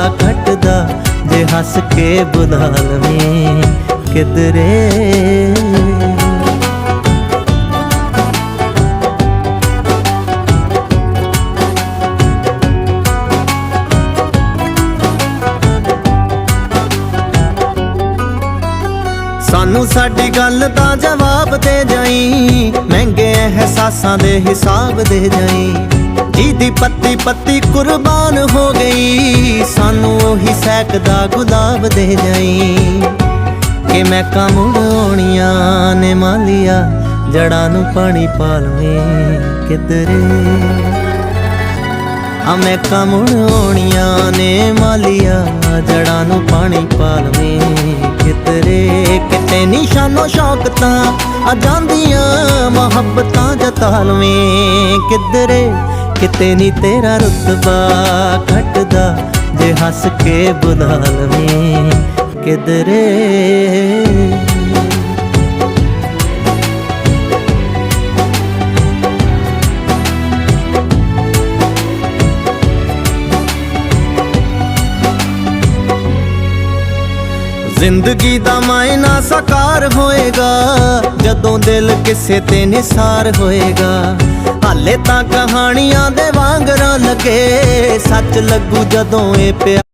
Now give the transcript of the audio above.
घटदा जे हस के बुला लवें किधरे। सानू साडी गल दा जवाब दे जाई, महंगे एहसासां दे हिसाब दे जाई। जिहदी पत्ती पत्ती कुर्बान हो गई, सानू ओही सैकदा गुलाब दे जाई। कि मैं मुड़ आउणियां ने मालिया, जड़ां नू पानी पालवें किधरे। मैं मुड़ आउणियां ने मालिया, जड़ां नू पानी पालवें किधरे। किते निशानो शौकतां आ जांदियां, मुहब्बतां जता लवें किधरे। किते नी तेरा रुतबा घटदा जे हस के बुला लवें किधरे। जिंदगी दा मायना साकार होएगा, जदों दिल किसे ते निसार होएगा। हाले तां कहानियां दे वांगरां लगे, सच लगू जदों ए प्यार।